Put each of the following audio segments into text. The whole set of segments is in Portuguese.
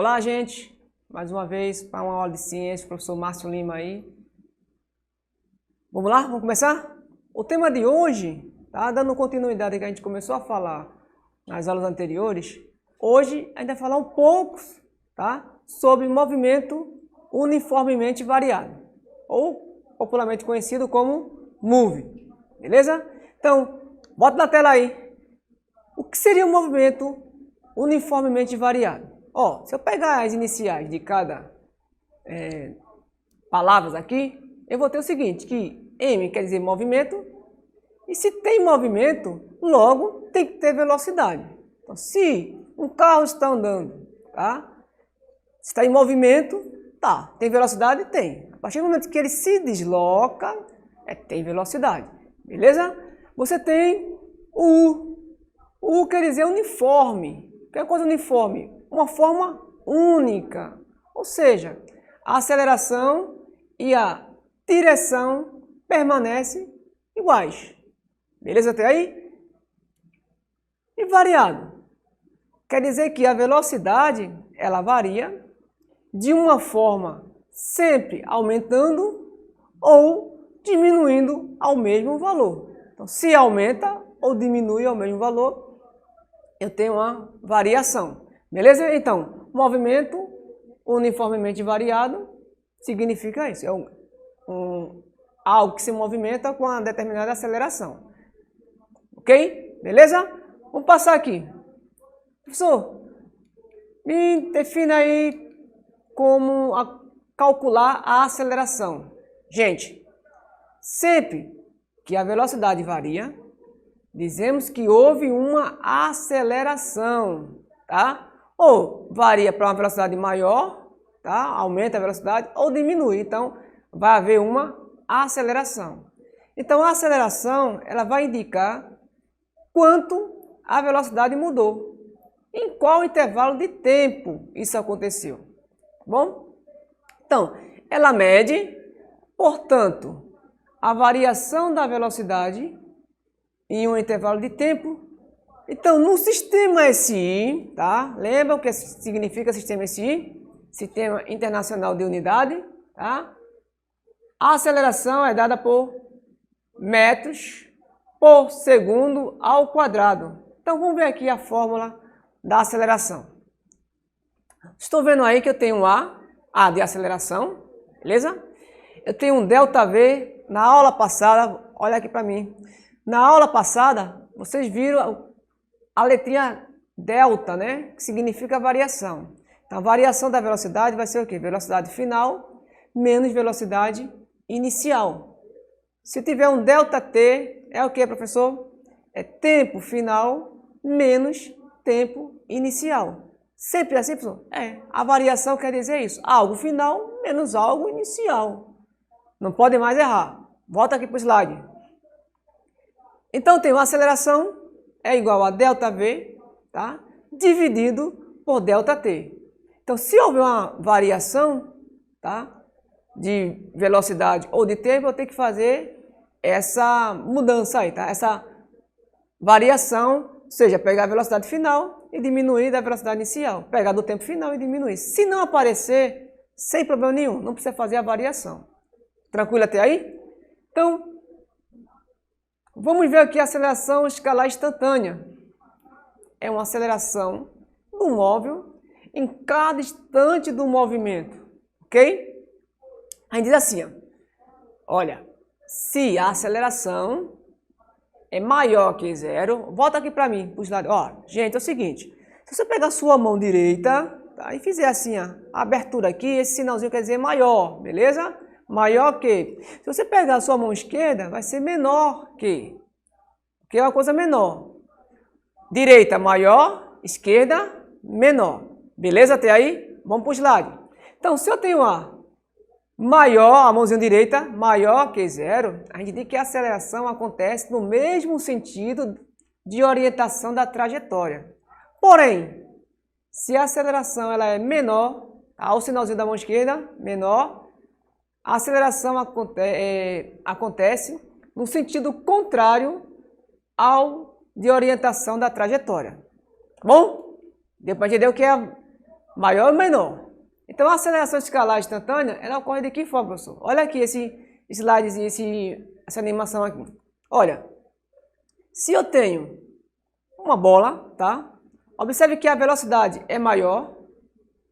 Olá, gente! Mais uma vez para uma aula de ciência, professor Márcio Lima aí. Vamos lá? Vamos começar? O tema de hoje, tá? Dando continuidade que a gente começou a falar nas aulas anteriores, hoje a gente vai falar um pouco, tá? Sobre movimento uniformemente variado, ou popularmente conhecido como MUV, beleza? Então, bota na tela aí. O que seria um movimento uniformemente variado? Ó, se eu pegar as iniciais de cada palavras aqui, eu vou ter o seguinte, que M quer dizer movimento, e se tem movimento, logo tem que ter velocidade. Então, se um carro está andando, tá? Se está em movimento, tá. Tem velocidade? Tem. A partir do momento que ele se desloca, tem velocidade. Beleza? Você tem o U. O U quer dizer uniforme. O que é coisa uniforme? Uma forma única. Ou seja, a aceleração e a direção permanecem iguais. Beleza até aí? E variado. Quer dizer que a velocidade, ela varia de uma forma sempre aumentando ou diminuindo ao mesmo valor. Então, se aumenta ou diminui ao mesmo valor, eu tenho uma variação. Beleza? Então, movimento uniformemente variado significa isso. É algo que se movimenta com uma determinada aceleração. Ok? Beleza? Vamos passar aqui. Professor, me defina aí como calcular a aceleração. Gente, sempre que a velocidade varia, dizemos que houve uma aceleração, tá? Ou varia para uma velocidade maior, tá? Aumenta a velocidade, ou diminui. Então, vai haver uma aceleração. Então, a aceleração, ela vai indicar quanto a velocidade mudou. Em qual intervalo de tempo isso aconteceu. Tá bom? Então, ela mede, portanto, a variação da velocidade em um intervalo de tempo. Então, no sistema SI, tá? Lembra o que significa sistema SI? Sistema Internacional de Unidade, tá? A aceleração é dada por metros por segundo ao quadrado. Então, vamos ver aqui a fórmula da aceleração. Estou vendo aí que eu tenho A de aceleração, beleza? Eu tenho um ΔV. Na aula passada, olha aqui para mim. Na aula passada, vocês viram a letrinha delta, né? Que significa variação. Então, a variação da velocidade vai ser o quê? Velocidade final menos velocidade inicial. Se tiver um ΔT, é o que, professor? É tempo final menos tempo inicial. Sempre assim, professor? A variação quer dizer isso. Algo final menos algo inicial. Não pode mais errar. Volta aqui para o slide. Então, tem uma aceleração é igual a ΔV, tá? Dividido por ΔT. Então, se houver uma variação, tá? De velocidade ou de tempo, eu tenho que fazer essa mudança aí, tá? Essa variação, ou seja, pegar a velocidade final e diminuir da velocidade inicial. Pegar do tempo final e diminuir. Se não aparecer, sem problema nenhum, não precisa fazer a variação. Tranquilo até aí? Então, vamos ver aqui a aceleração escalar instantânea. É uma aceleração do móvel em cada instante do movimento, ok? A gente diz assim, ó, olha, se a aceleração é maior que zero, volta aqui para mim, para os lados. Ó, gente, é o seguinte, se você pegar a sua mão direita, tá, e fizer assim, ó, a abertura aqui, esse sinalzinho quer dizer maior, beleza? Maior que. Se você pegar a sua mão esquerda, vai ser menor que é uma coisa menor. Direita maior, esquerda menor. Beleza até aí? Vamos para o slide. Então, se eu tenho maior, a mãozinha direita, maior que zero, a gente diz que a aceleração acontece no mesmo sentido de orientação da trajetória. Porém, se a aceleração ela é menor, o sinalzinho da mão esquerda, menor, a aceleração acontece no sentido contrário ao de orientação da trajetória. Tá bom? Deu para entender o que é maior ou menor? Então, a aceleração escalar instantânea, ela ocorre de que forma, professor? Olha aqui esse slide, essa animação aqui. Olha, se eu tenho uma bola, tá? Observe que a velocidade é maior.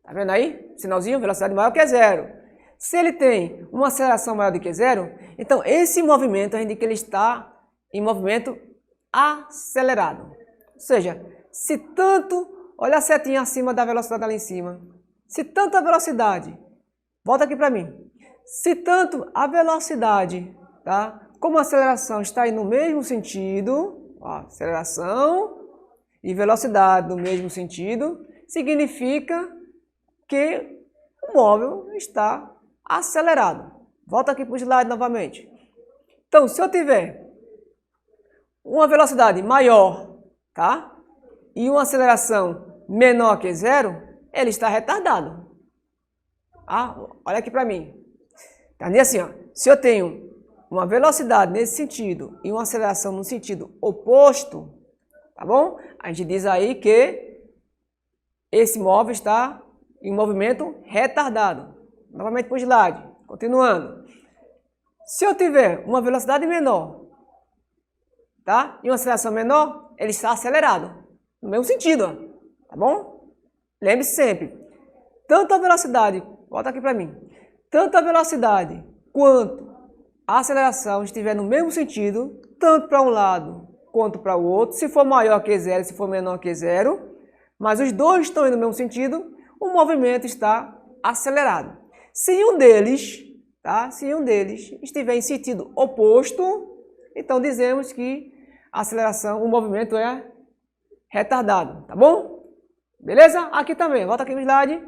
Tá vendo aí? Sinalzinho, velocidade maior que zero. Se ele tem uma aceleração maior do que zero, então esse movimento a gente diz que ele está em movimento acelerado. Ou seja, se tanto, olha a setinha acima da velocidade ali em cima. Se tanto a velocidade, volta aqui para mim. Se tanto a velocidade, tá, como a aceleração está aí no mesmo sentido, ó, aceleração e velocidade no mesmo sentido, significa que o móvel está acelerado. Volta aqui para o slide novamente. Então, se eu tiver uma velocidade maior, tá? E uma aceleração menor que zero, ele está retardado. Ah, olha aqui para mim. Tá assim, ó. Se eu tenho uma velocidade nesse sentido e uma aceleração no sentido oposto, tá bom? A gente diz aí que esse móvel está em movimento retardado. Novamente para o slide, continuando. Se eu tiver uma velocidade menor, tá? E uma aceleração menor, ele está acelerado. No mesmo sentido, ó, tá bom? Lembre-se sempre, tanto a velocidade, volta aqui para mim, tanto a velocidade quanto a aceleração estiver no mesmo sentido, tanto para um lado quanto para o outro, se for maior que zero, se for menor que zero, mas os dois estão indo no mesmo sentido, o movimento está acelerado. Se um deles, tá? Se um deles estiver em sentido oposto, então dizemos que a aceleração, o movimento é retardado, tá bom? Beleza? Aqui também, volta aqui no slide.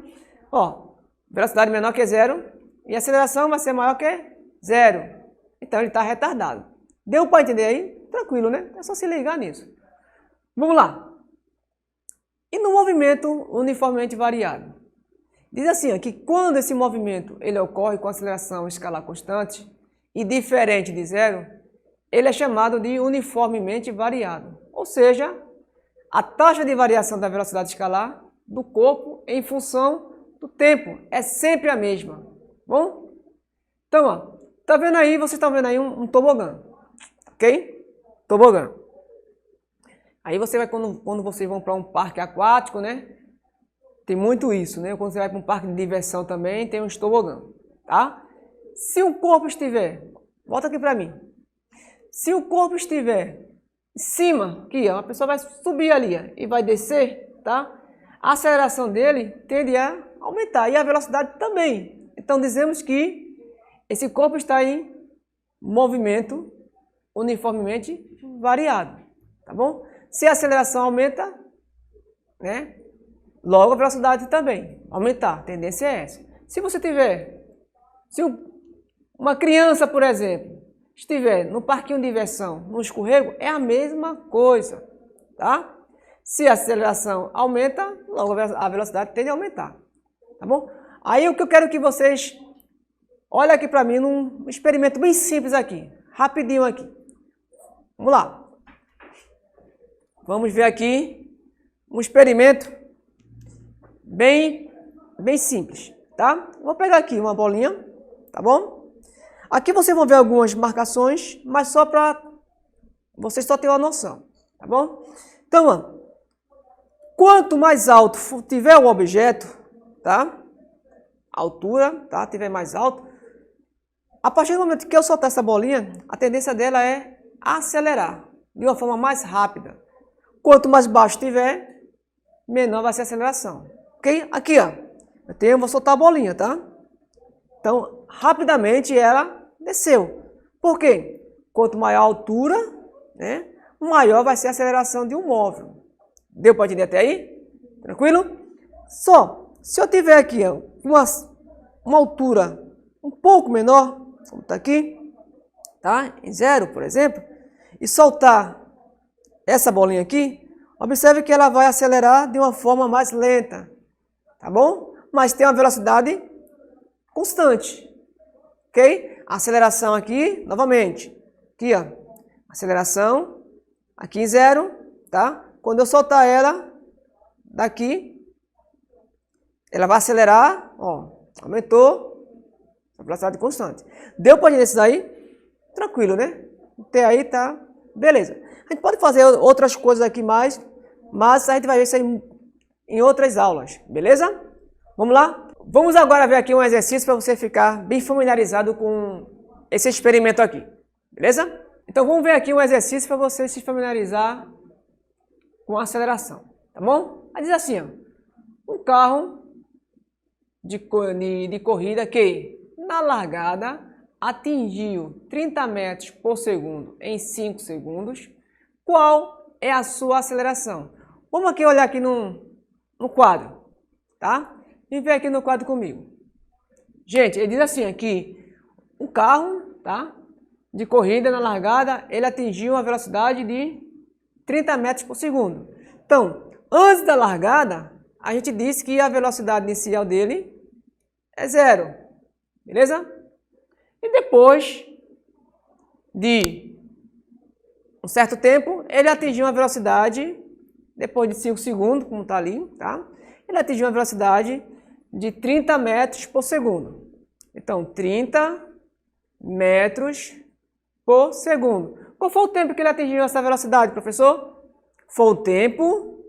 Ó, velocidade menor que zero e a aceleração vai ser maior que zero. Então ele está retardado. Deu para entender aí? Tranquilo, né? É só se ligar nisso. Vamos lá. E no movimento uniformemente variado? Diz assim, ó, que quando esse movimento ele ocorre com aceleração escalar constante e diferente de zero, ele é chamado de uniformemente variado. Ou seja, a taxa de variação da velocidade escalar do corpo em função do tempo é sempre a mesma. Bom? Então, ó, tá vendo aí, vocês estão vendo aí um tobogã, ok? Tobogã. Aí você vai, quando vocês vão para um parque aquático, né? Tem muito isso, né? Quando você vai para um parque de diversão também, tem um tobogã, tá? Se o corpo estiver, volta aqui para mim. Se o corpo estiver em cima, aqui, ó, a pessoa vai subir ali ó, e vai descer, tá? A aceleração dele tende a aumentar e a velocidade também. Então dizemos que esse corpo está em movimento uniformemente variado, tá bom? Se a aceleração aumenta, né? Logo a velocidade também aumentar, a tendência é essa. Se você tiver, se uma criança, por exemplo, estiver no parquinho de diversão, no escorrego, é a mesma coisa, tá? Se a aceleração aumenta, logo a velocidade tende a aumentar, tá bom? Aí o que eu quero que vocês olhem aqui para mim num experimento bem simples aqui, rapidinho aqui. Vamos lá. Vamos ver aqui um experimento bem simples, tá? Vou pegar aqui uma bolinha, tá bom? Aqui vocês vão ver algumas marcações, mas só para vocês só terem uma noção, tá bom? Então, ó, quanto mais alto tiver o objeto, tá? A altura, tá? Tiver mais alto, a partir do momento que eu soltar essa bolinha, a tendência dela é acelerar de uma forma mais rápida. Quanto mais baixo tiver, menor vai ser a aceleração. Ok? Aqui, ó. Vou soltar a bolinha, tá? Então, rapidamente ela desceu. Por quê? Quanto maior a altura, né, maior vai ser a aceleração de um móvel. Deu para entender até aí? Tranquilo? Só, se eu tiver aqui ó, uma altura um pouco menor, como está aqui, tá? Em zero, por exemplo, e soltar essa bolinha aqui, observe que ela vai acelerar de uma forma mais lenta, tá bom? Mas tem uma velocidade constante, ok? A aceleração aqui, novamente, aqui ó, aceleração, aqui em zero, tá? Quando eu soltar ela daqui, ela vai acelerar, ó, aumentou, a velocidade constante. Deu para entender isso daí? Tranquilo, né? Até aí tá, beleza. A gente pode fazer outras coisas aqui mais, mas a gente vai ver isso aí em outras aulas, beleza? Vamos lá? Vamos agora ver aqui um exercício para você ficar bem familiarizado com esse experimento aqui, beleza? Então vamos ver aqui um exercício para você se familiarizar com a aceleração, tá bom? Aí diz assim, ó, um carro de corrida que na largada atingiu 30 metros por segundo em 5 segundos, qual é a sua aceleração? Vamos aqui olhar aqui no quadro, tá? E ver aqui no quadro comigo. Gente, ele diz assim aqui, um carro, tá? De corrida na largada, ele atingiu uma velocidade de 30 metros por segundo. Então, antes da largada, a gente disse que a velocidade inicial dele é 0, beleza? E depois de um certo tempo, ele atingiu uma velocidade, depois de 5 segundos, como está ali, tá? Ele atingiu uma velocidade de 30 metros por segundo. Então, 30 metros por segundo. Qual foi o tempo que ele atingiu essa velocidade, professor? Foi o tempo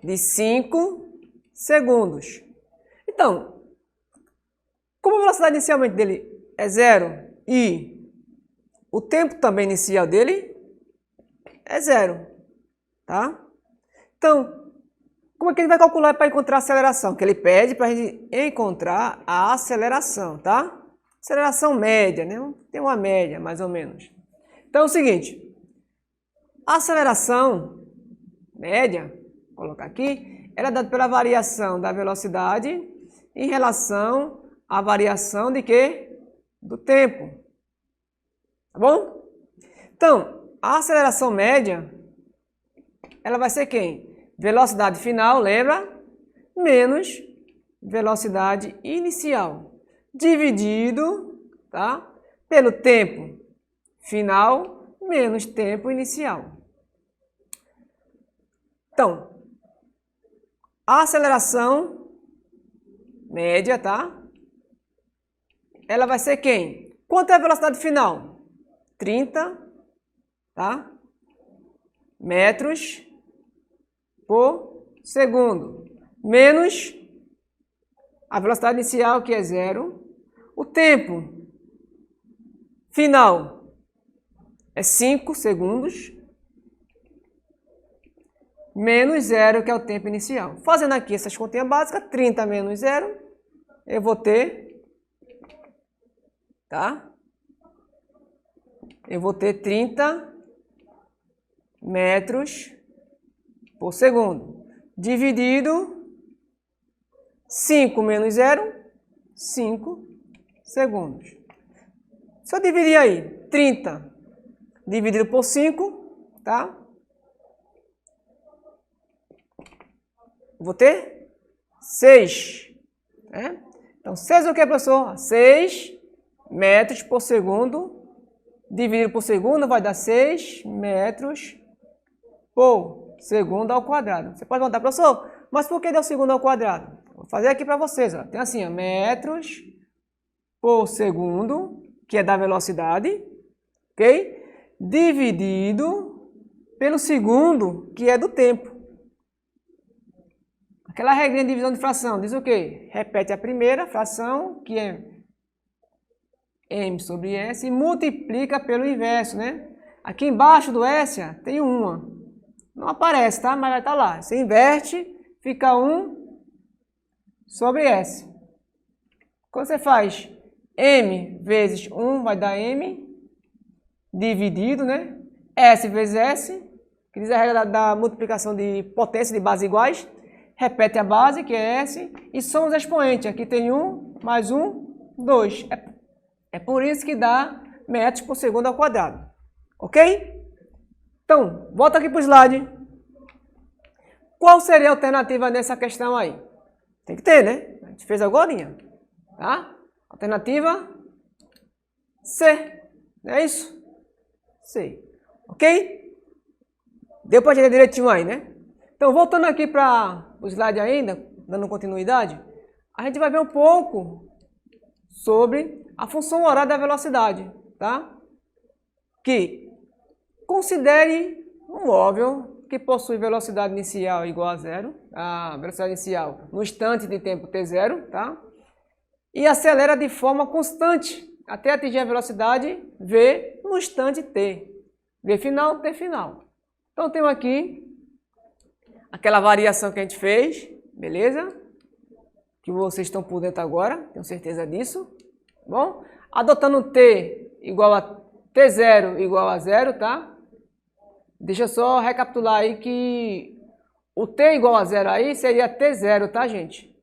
de 5 segundos. Então, como a velocidade inicialmente dele é 0 e o tempo também inicial dele é 0, tá? Então, como é que ele vai calcular para encontrar a aceleração? Que ele pede para a gente encontrar a aceleração, tá? Aceleração média, né? Tem uma média, mais ou menos. Então é o seguinte, a aceleração média, vou colocar aqui, ela é dada pela variação da velocidade em relação à variação de quê? Do tempo. Tá bom? Então, a aceleração média, ela vai ser quem? Velocidade final, lembra? Menos velocidade inicial. Dividido, tá? Pelo tempo final menos tempo inicial. Então, a aceleração média, tá? Ela vai ser quem? Quanto é a velocidade final? 30, tá? Metros por segundo. Menos a velocidade inicial, que é 0. O tempo final é 5 segundos. Menos 0, que é o tempo inicial. Fazendo aqui essas continhas básicas, 30 menos 0, eu vou ter, tá? Eu vou ter 30 metros por segundo. Dividido 5 menos 0, 5 segundos. Se eu dividir aí 30 dividido por 5, tá? Vou ter 6. Né? Então, 6 é o que, professor? 6 metros por segundo. Dividido por segundo vai dar 6 metros por segundo ao quadrado. Você pode perguntar, professor, mas por que deu segundo ao quadrado? Vou fazer aqui para vocês. Ó. Tem assim, ó, metros por segundo, que é da velocidade, ok? Dividido pelo segundo, que é do tempo. Aquela regrinha de divisão de fração diz o quê? Repete a primeira fração, que é m sobre s, e multiplica pelo inverso, né? Aqui embaixo do s tem uma. Não aparece, tá? Mas vai estar lá. Você inverte, fica 1 sobre s. Quando você faz m vezes 1, vai dar m dividido, né? S vezes s, que diz a regra da multiplicação de potência de bases iguais. Repete a base, que é S, e são os expoentes. Aqui tem 1, mais 1, 2. É por isso que dá metros por segundo ao quadrado. Ok? Então, volta aqui para o slide. Qual seria a alternativa nessa questão aí? Tem que ter, né? A gente fez agora, tá? Alternativa C. Não é isso? C. Ok? Deu para entender direitinho aí, né? Então, voltando aqui para o slide ainda, dando continuidade, a gente vai ver um pouco sobre a função horária da velocidade, tá? Que considere um móvel que possui velocidade inicial igual a zero, a velocidade inicial no instante de tempo t0, tá? E acelera de forma constante até atingir a velocidade v no instante t. V final, t final. Então temos aqui aquela variação que a gente fez, beleza? Que vocês estão por dentro agora, tenho certeza disso. Bom, adotando t igual a t0 igual a zero, tá? Deixa eu só recapitular aí que o t igual a zero aí seria t0, tá, gente?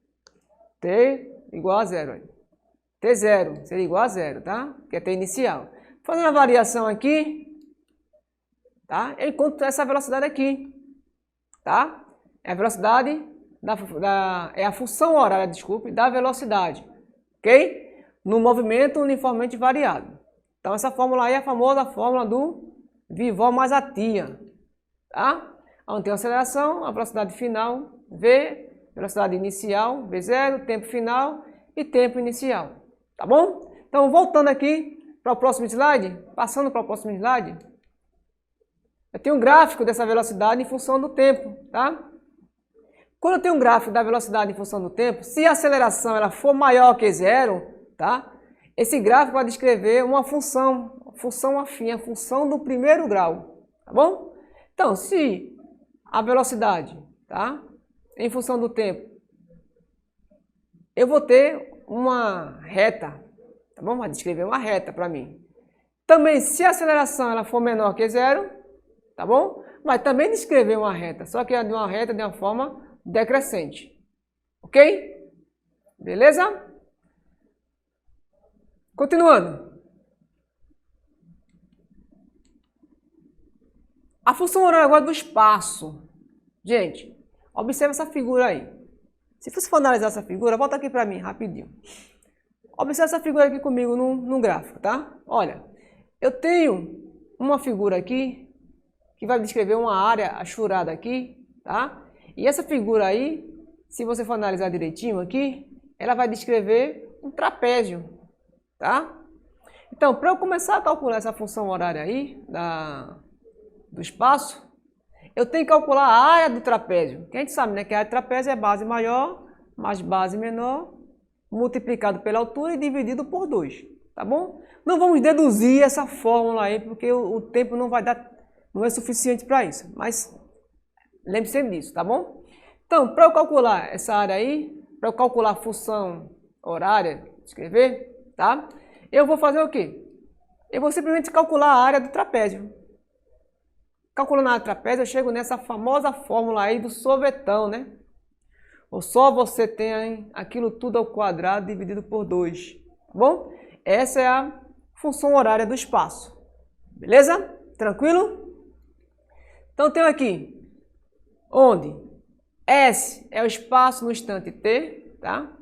T igual a zero aí. T0 seria igual a zero, tá? Que é t inicial. Fazendo a variação aqui, tá? Eu encontro essa velocidade aqui, tá? É a velocidade é a função horária, desculpe, da velocidade, ok? No movimento uniformemente variado. Então essa fórmula aí é a famosa fórmula do v mais a tia, tá? Onde tem a aceleração, a velocidade final v, velocidade inicial v0, tempo final e tempo inicial, tá bom? Então voltando aqui para o próximo slide, passando para o próximo slide, eu tenho um gráfico dessa velocidade em função do tempo, tá? Quando eu tenho um gráfico da velocidade em função do tempo, se a aceleração ela for maior que zero, tá? Esse gráfico vai descrever uma função afim, a função do primeiro grau, tá bom? Então, se a velocidade, tá? Em função do tempo, eu vou ter uma reta, tá bom? Vai descrever uma reta para mim. Também, se a aceleração ela for menor que zero, tá bom? Vai também descrever uma reta, só que é de uma reta de uma forma decrescente, ok? Beleza? Continuando. A função horária agora do espaço. Gente, observe essa figura aí. Se você for analisar essa figura, volta aqui para mim, rapidinho. Observe essa figura aqui comigo no gráfico, tá? Olha, eu tenho uma figura aqui que vai descrever uma área achurada aqui, tá? E essa figura aí, se você for analisar direitinho aqui, ela vai descrever um trapézio, tá? Então, para eu começar a calcular essa função horária aí do espaço, eu tenho que calcular a área do trapézio. Que a gente sabe, né, que a área do trapézio é base maior mais base menor, multiplicado pela altura e dividido por 2, tá bom? Não vamos deduzir essa fórmula aí, porque o tempo não vai dar, não é suficiente para isso, mas lembre-se sempre disso, tá bom? Então, para eu calcular essa área aí, para eu calcular a função horária, escrever, tá? Eu vou fazer o quê? Eu vou simplesmente calcular a área do trapézio. Calculando a área do trapézio, eu chego nessa famosa fórmula aí do sorvetão, né? Ou só você tem aquilo tudo ao quadrado dividido por 2, tá bom? Essa é a função horária do espaço. Beleza? Tranquilo? Então, tenho aqui onde S é o espaço no instante t, tá?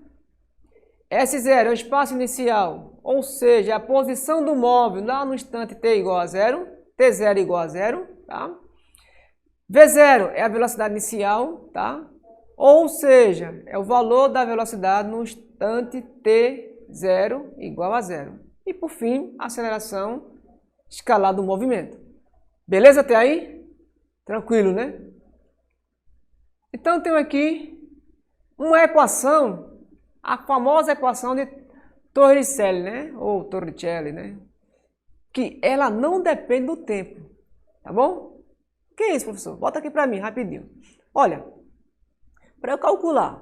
S0 é o espaço inicial, ou seja, a posição do móvel lá no instante t igual a zero, t0 igual a zero, tá? V0 é a velocidade inicial, tá? Ou seja, é o valor da velocidade no instante t0 igual a zero. E por fim, a aceleração escalar do movimento. Beleza até aí? Tranquilo, né? Então, tenho aqui uma equação, a famosa equação de Torricelli, né? Ou Torricelli, né? Que ela não depende do tempo, tá bom? O que é isso, professor? Bota aqui para mim, rapidinho. Olha, para eu calcular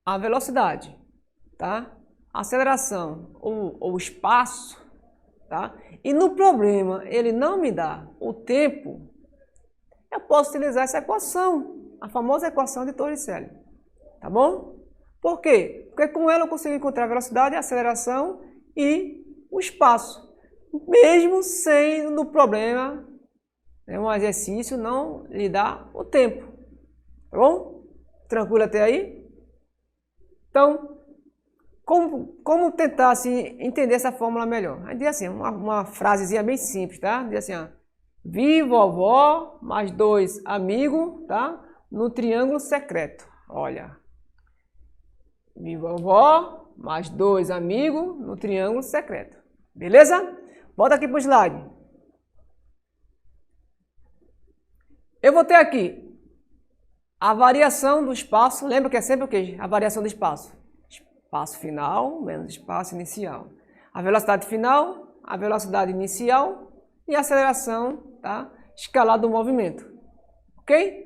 a velocidade, tá? A aceleração ou o espaço, tá? E no problema ele não me dá o tempo, eu posso utilizar essa equação, a famosa equação de Torricelli, tá bom? Por quê? Porque com ela eu consigo encontrar a velocidade, a aceleração e o espaço, mesmo sem no problema, né, um exercício não lhe dá o tempo, tá bom? Tranquilo até aí? Então, como tentar assim, entender essa fórmula melhor? Aí diz assim, uma frasezinha bem simples, tá? Diz assim, ó, vi vovó mais 2 amigos, tá? no triângulo secreto. Olha, minha vovó mais 2 amigos no triângulo secreto. Beleza? Volta aqui para o slide. Eu vou ter aqui a variação do espaço. Lembra que é sempre o quê? A variação do espaço. Espaço final menos espaço inicial. A velocidade final, a velocidade inicial e a aceleração, tá? Escalar do movimento. Ok?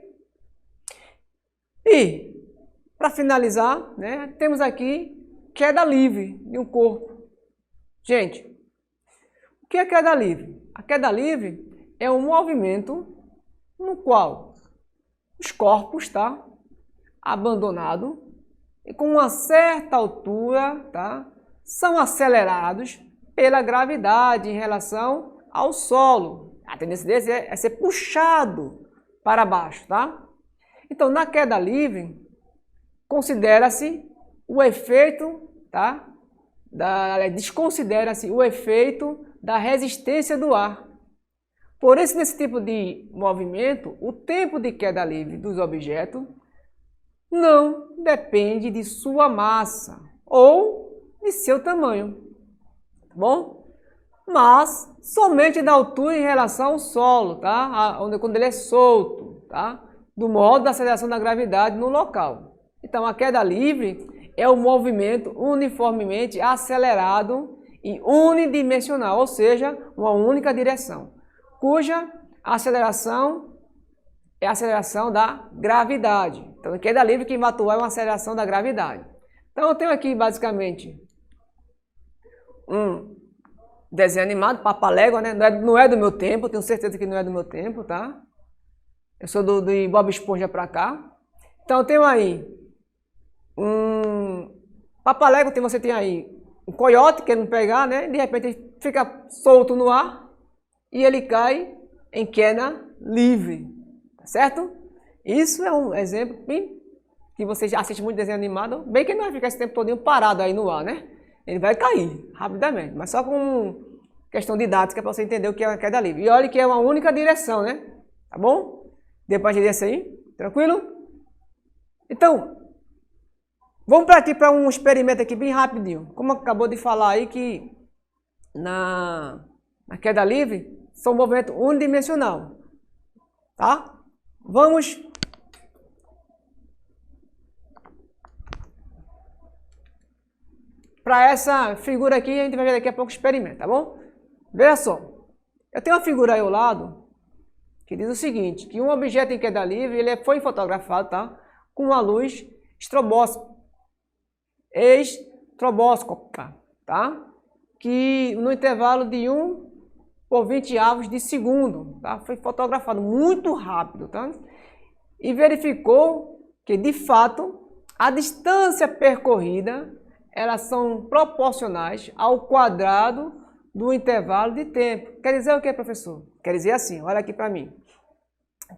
E, para finalizar, né, temos aqui queda livre de um corpo. Gente, o que é queda livre? A queda livre é um movimento no qual os corpos, tá, abandonados e com uma certa altura, tá, são acelerados pela gravidade em relação ao solo. A tendência desse é ser puxado para baixo, tá? Então, na queda livre, considera-se o efeito, tá, desconsidera-se o efeito da resistência do ar. Por isso, nesse tipo de movimento, o tempo de queda livre dos objetos não depende de sua massa ou de seu tamanho, tá bom? Mas somente da altura em relação ao solo, tá? Quando ele é solto, tá? Do modo da aceleração da gravidade no local. Então, a queda livre é o movimento uniformemente acelerado e unidimensional, ou seja, uma única direção, cuja aceleração é a aceleração da gravidade. Então, a queda livre quem vai atuar é uma aceleração da gravidade. Então, eu tenho aqui basicamente um desenho animado, Papalégua, né? Não é do meu tempo, tenho certeza que não é do meu tempo, tá? Eu sou do Bob Esponja para cá. Então, eu tenho aí um Papalégua, você tem aí um coiote querendo pegar, né? De repente ele fica solto no ar e ele cai em queda livre, tá certo? Isso é um exemplo bem que você já assiste muito desenho animado, bem que não vai ficar esse tempo todo parado aí no ar, né? Ele vai cair rapidamente, mas só com questão didática para você entender o que é a queda livre. E olha que é uma única direção, né? Tá bom? Deu para entender isso aí? Tranquilo? Então, vamos para aqui para um experimento aqui bem rapidinho. Como acabou de falar aí que na queda livre são movimentos unidimensional, tá? Vamos para essa figura aqui, a gente vai ver daqui a pouco o experimento, tá bom? Veja só, eu tenho uma figura aí ao lado que diz o seguinte, que um objeto em queda livre, ele foi fotografado, tá? Com uma luz estroboscópica, tá? Que no intervalo de 1/20 de segundo, tá? Foi fotografado muito rápido, tá? E verificou que, de fato, a distância percorrida, elas são proporcionais ao quadrado do intervalo de tempo. Quer dizer o que, professor? Quer dizer assim, olha aqui para mim.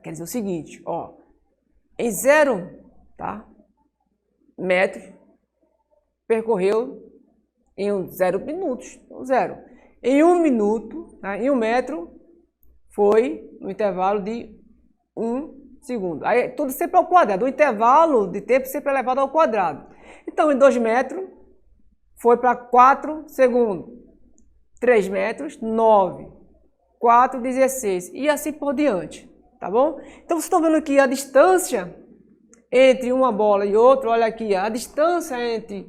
Quer dizer o seguinte, ó, em 0, tá, metros, percorreu em 0 minutos, 0. Em 1 minuto, tá, em 1 metro, foi no intervalo de 1 segundo. Aí tudo sempre ao quadrado, o intervalo de tempo sempre elevado ao quadrado. Então, em 2 metros, foi para 4 segundos. 3 metros, 9. 4, 16. E assim por diante. Tá bom? Então, vocês estão vendo aqui a distância entre uma bola e outra. Olha aqui, a distância entre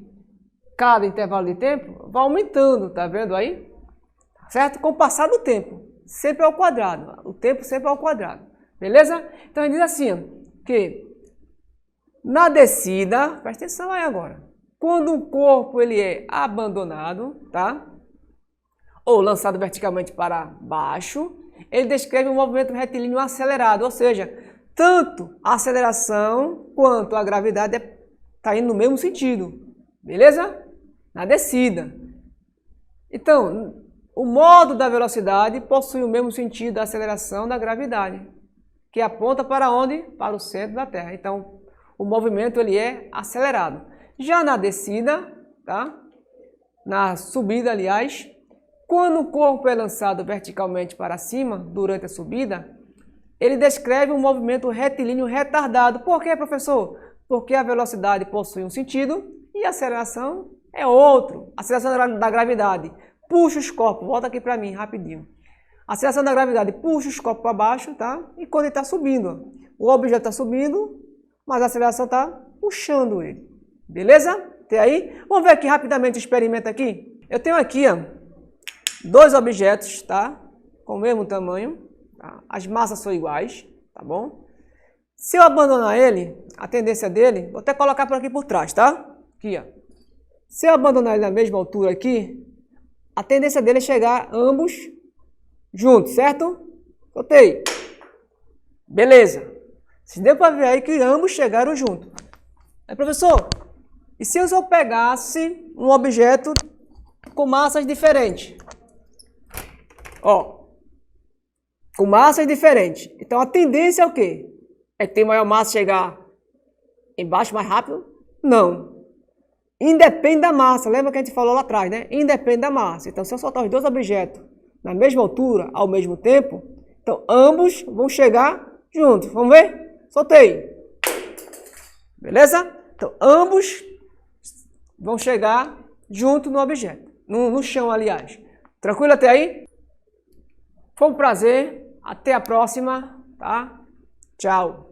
cada intervalo de tempo vai aumentando. Tá vendo aí? Certo? Com o passar do tempo. Sempre ao quadrado. O tempo sempre ao quadrado. Beleza? Então, ele diz assim, que na descida, presta atenção aí agora. Quando o corpo ele é abandonado, tá? Ou lançado verticalmente para baixo, ele descreve um movimento retilíneo acelerado, ou seja, tanto a aceleração quanto a gravidade está indo no mesmo sentido, beleza? Na descida. Então, o modo da velocidade possui o mesmo sentido da aceleração da gravidade, que aponta para onde? Para o centro da Terra. Então, o movimento ele é acelerado. Já na descida, tá? Na subida, aliás, quando o corpo é lançado verticalmente para cima, durante a subida, ele descreve um movimento retilíneo retardado. Por quê, professor? Porque a velocidade possui um sentido e a aceleração é outro. A aceleração da gravidade puxa os corpos, volta aqui para mim rapidinho. A aceleração da gravidade puxa os corpos para baixo, tá? E quando ele está subindo, ó, o objeto está subindo, mas a aceleração está puxando ele. Beleza? Até aí? Vamos ver aqui rapidamente o experimento aqui. Eu tenho aqui, ó, dois objetos, tá? Com o mesmo tamanho. Tá? As massas são iguais, tá bom? Se eu abandonar ele, a tendência dele, vou até colocar por aqui por trás, tá? Aqui, ó. Se eu abandonar ele na mesma altura aqui, a tendência dele é chegar ambos juntos, certo? Soltei. Beleza. Se deu para ver aí que ambos chegaram juntos. Aí, professor, e se eu pegasse um objeto com massas diferentes? Ó, com massas diferentes. Então, a tendência é o quê? É que tem maior massa chegar embaixo mais rápido? Não. Independe da massa. Lembra que a gente falou lá atrás, né? Independe da massa. Então, se eu soltar os dois objetos na mesma altura, ao mesmo tempo, então ambos vão chegar juntos. Vamos ver? Soltei. Beleza? Então, ambos vão chegar junto no objeto. No chão, aliás. Tranquilo até aí? Foi um prazer. Até a próxima, tá? Tchau.